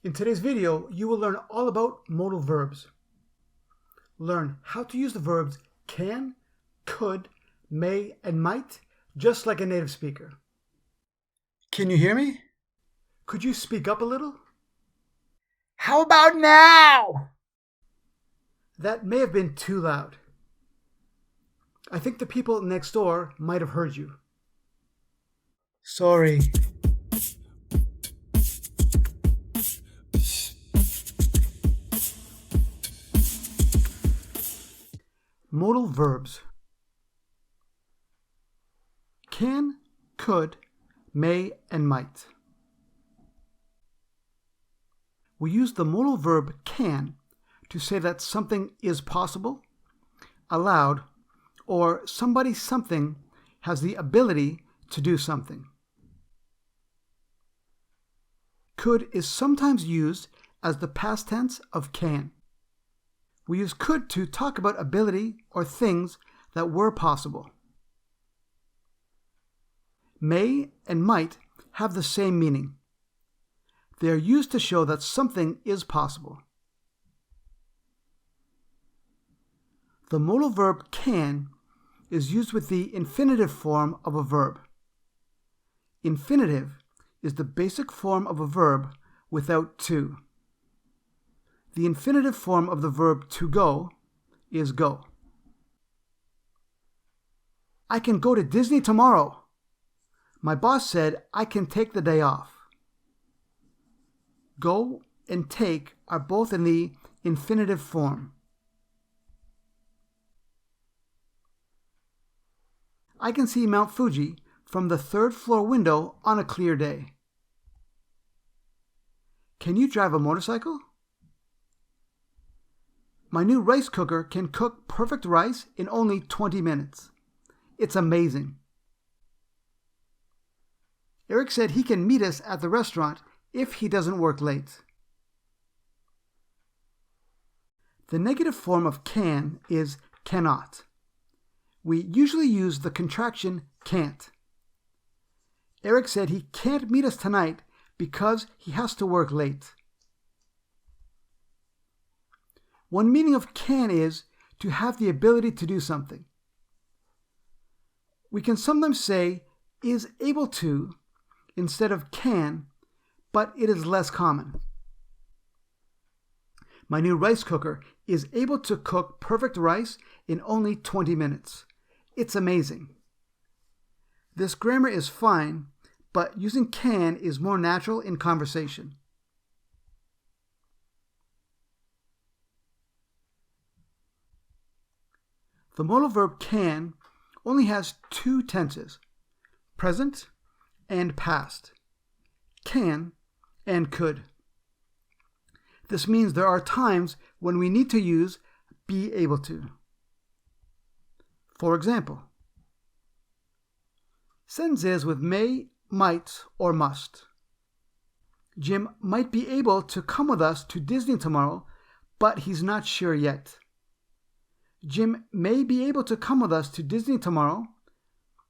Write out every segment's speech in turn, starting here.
In today's video, you will learn all about modal verbs. Learn how to use the verbs can, could, may, and might, just like a native speaker. Can you hear me? Could you speak up a little? How about now? That may have been too loud. I think the people next door might have heard you. Sorry. Modal verbs. Can, could, may, and might. We use the modal verb can to say that something is possible, allowed, or something has the ability to do something. Could is sometimes used as the past tense of can. We use could to talk about ability or things that were possible. May and might have the same meaning. They are used to show that something is possible. The modal verb can is used with the infinitive form of a verb. Infinitive is the basic form of a verb without to. The infinitive form of the verb to go is go. I can go to Disney tomorrow. My boss said I can take the day off. Go and take are both in the infinitive form. I can see Mount Fuji from the third-floor window on a clear day. Can you drive a motorcycle? My new rice cooker can cook perfect rice in only 20 minutes. It's amazing. Eric said he can meet us at the restaurant if he doesn't work late. The negative form of can is cannot. We usually use the contraction can't. Eric said he can't meet us tonight because he has to work late. One meaning of can is to have the ability to do something. We can sometimes say is able to instead of can, but it is less common. My new rice cooker is able to cook perfect rice in only 20 minutes. It's amazing. This grammar is fine, but using can is more natural in conversation. The modal verb can only has two tenses, present and past, can and could. This means there are times when we need to use be able to. For example, sentences with may, might, or must. Jim might be able to come with us to Disney tomorrow, but he's not sure yet. Jim may be able to come with us to Disney tomorrow,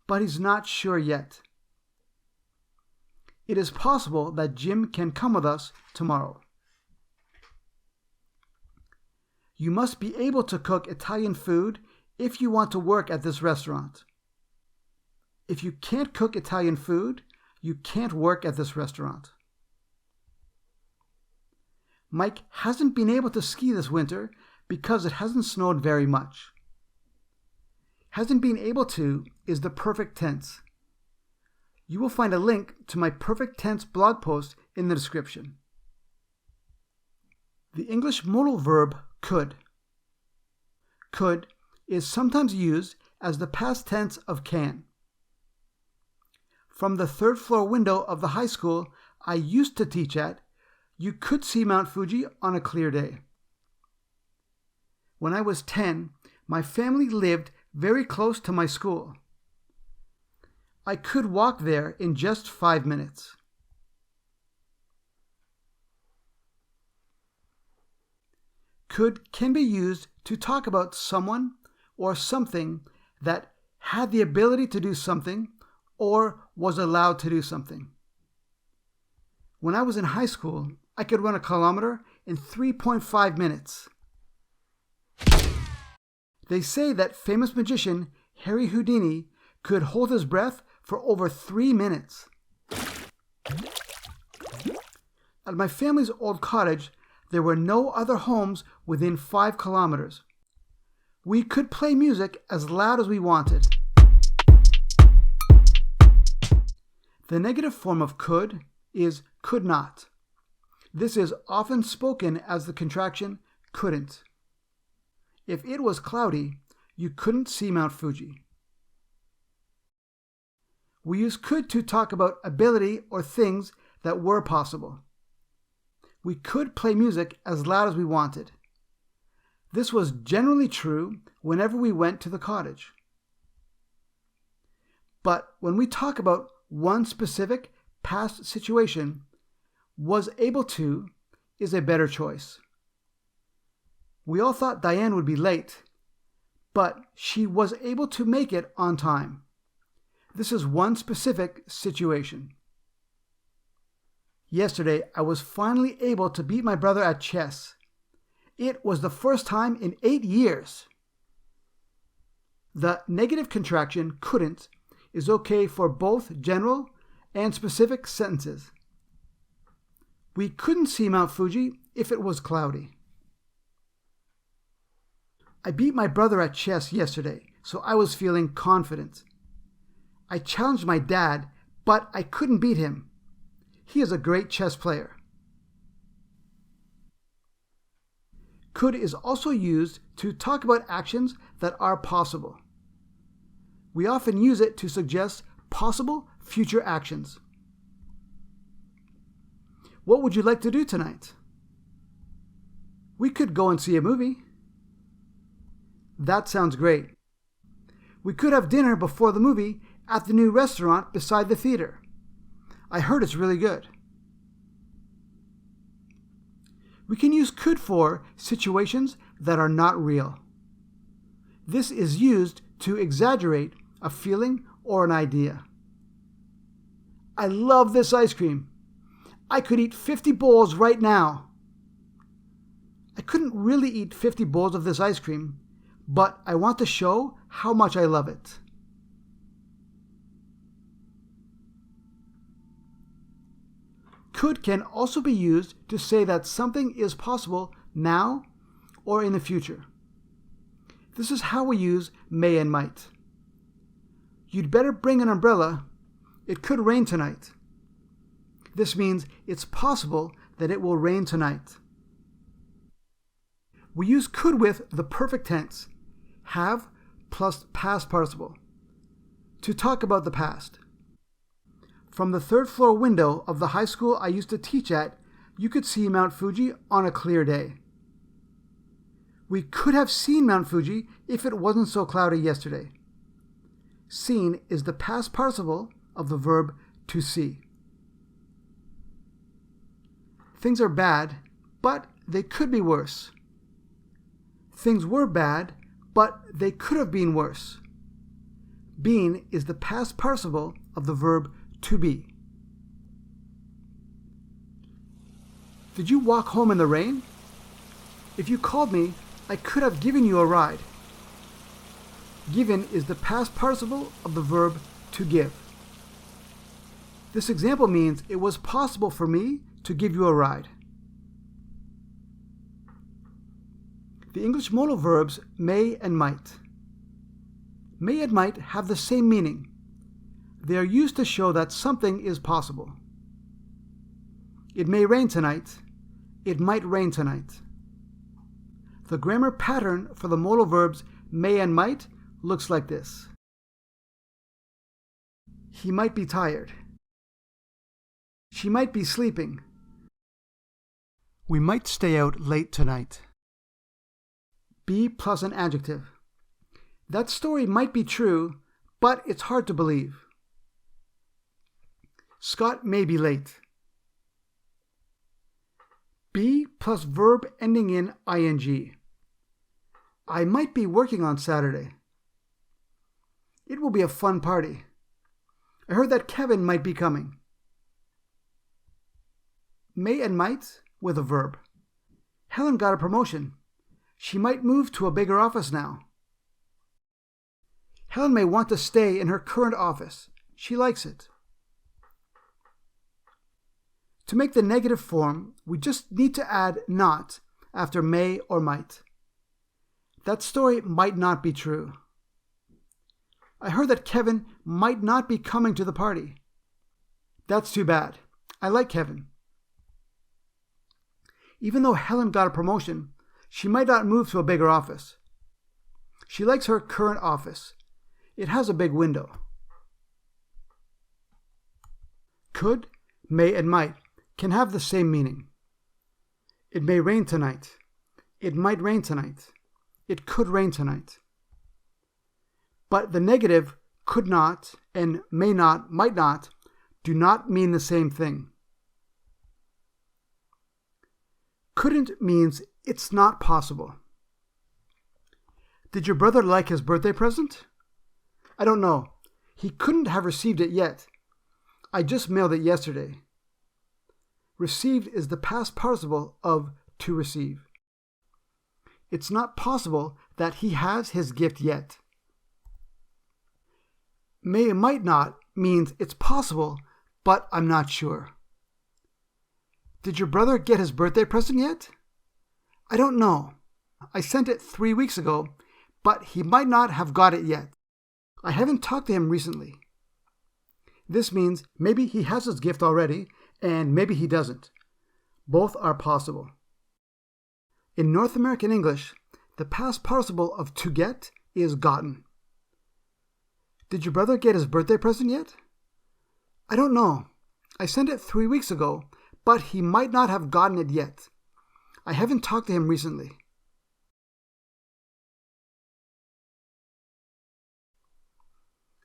but he's not sure yet. It is possible that Jim can come with us tomorrow. You must be able to cook Italian food if you want to work at this restaurant. If you can't cook Italian food, you can't work at this restaurant. Mike hasn't been able to ski this winter because it hasn't snowed very much. Hasn't been able to is the perfect tense. You will find a link to my perfect tense blog post in the description. The English modal verb could. Could is sometimes used as the past tense of can. From the third-floor window of the high school I used to teach at, you could see Mount Fuji on a clear day. When I was 10, my family lived very close to my school. I could walk there in just 5 minutes. Could can be used to talk about someone or something that had the ability to do something or was allowed to do something. When I was in high school, I could run a kilometer in 3.5 minutes. They say that famous magician Harry Houdini could hold his breath for over 3 minutes. At my family's old cottage, there were no other homes within 5 kilometers. We could play music as loud as we wanted. The negative form of could is could not. This is often spoken as the contraction couldn't. If it was cloudy, you couldn't see Mount Fuji. We use could to talk about ability or things that were possible. We could play music as loud as we wanted. This was generally true whenever we went to the cottage. But when we talk about one specific past situation, was able to is a better choice. We all thought Diane would be late, but she was able to make it on time. This is one specific situation. Yesterday, I was finally able to beat my brother at chess. It was the first time in 8 years. The negative contraction couldn't is okay for both general and specific sentences. We couldn't see Mount Fuji if it was cloudy. I beat my brother at chess yesterday, so I was feeling confident. I challenged my dad, but I couldn't beat him. He is a great chess player. Could is also used to talk about actions that are possible. We often use it to suggest possible future actions. What would you like to do tonight? We could go and see a movie. That sounds great. We could have dinner before the movie at the new restaurant beside the theater. I heard it's really good. We can use could for situations that are not real. This is used to exaggerate a feeling or an idea. I love this ice cream. I could eat 50 bowls right now. I couldn't really eat 50 bowls of this ice cream, but I want to show how much I love it. Could can also be used to say that something is possible now or in the future. This is how we use may and might. You'd better bring an umbrella. It could rain tonight. This means it's possible that it will rain tonight. We use could with the perfect tense, have plus past participle, to talk about the past. From the 3rd floor window of the high school I used to teach at, you could see Mount Fuji on a clear day. We could have seen Mount Fuji if it wasn't so cloudy yesterday. Seen is the past participle of the verb to see. Things are bad, but they could be worse. Things were bad, but they could have been worse. Been is the past participle of the verb to be. Did you walk home in the rain? If you called me, I could have given you a ride. Given is the past participle of the verb to give. This example means it was possible for me to give you a ride. The English modal verbs may and might. May and might have the same meaning. They are used to show that something is possible. It may rain tonight. It might rain tonight. The grammar pattern for the modal verbs may and might looks like this. He might be tired. She might be sleeping. We might stay out late tonight. Be plus an adjective. That story might be true, but it's hard to believe. Scott may be late. Be plus verb ending in ing. I might be working on Saturday. It will be a fun party. I heard that Kevin might be coming. May and might with a verb. Helen got a promotion. She might move to a bigger office now. Helen may want to stay in her current office. She likes it. To make the negative form, we just need to add not after may or might. That story might not be true. I heard that Kevin might not be coming to the party. That's too bad. I like Kevin. Even though Helen got a promotion, she might not move to a bigger office. She likes her current office. It has a big window. Could, may, and might can have the same meaning. It may rain tonight. It might rain tonight. It could rain tonight. But the negative could not and may not, might not, do not mean the same thing. Couldn't means it's not possible. Did your brother like his birthday present? I don't know. He couldn't have received it yet. I just mailed it yesterday. Received is the past participle of to receive. It's not possible that he has his gift yet. May and might not means it's possible, but I'm not sure. Did your brother get his birthday present yet? I don't know. I sent it 3 weeks ago, but he might not have got it yet. I haven't talked to him recently. This means maybe he has his gift already, and maybe he doesn't. Both are possible. In North American English, the past participle of to get is gotten. Did your brother get his birthday present yet? I don't know. I sent it 3 weeks ago, but he might not have gotten it yet. I haven't talked to him recently.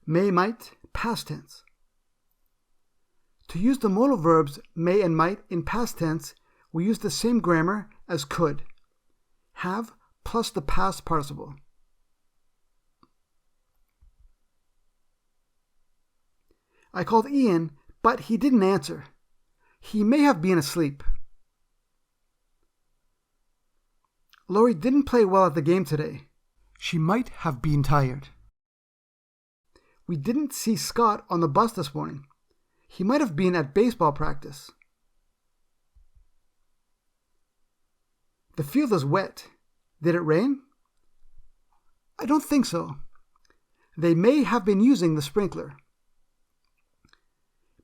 May, might, past tense. To use the modal verbs may and might in past tense, we use the same grammar as could. Have plus the past participle. I called Ian, but he didn't answer. He may have been asleep. Lori didn't play well at the game today. She might have been tired. We didn't see Scott on the bus this morning. He might have been at baseball practice. The field is wet. Did it rain? I don't think so. They may have been using the sprinkler.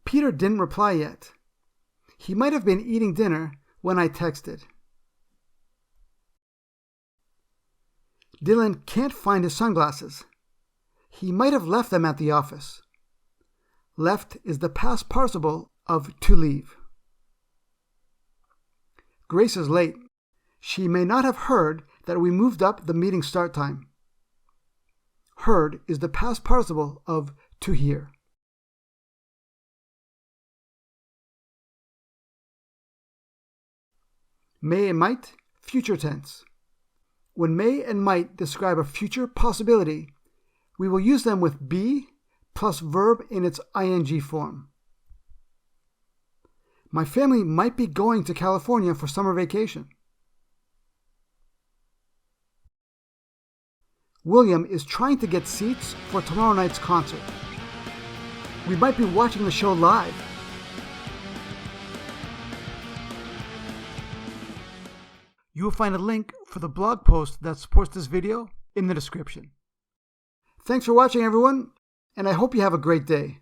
Peter didn't reply yet. He might have been eating dinner when I texted. Dylan can't find his sunglasses. He might have left them at the office. Left is the past participle of to leave. Grace is late. She may not have heard that we moved up the meeting start time. Heard is the past participle of to hear. May and might, future tense. When may and might describe a future possibility, we will use them with be plus verb in its ing form. My family might be going to California for summer vacation. William is trying to get seats for tomorrow night's concert. We might be watching the show live. You will find a link for the blog post that supports this video in the description. Thanks for watching, everyone, and I hope you have a great day.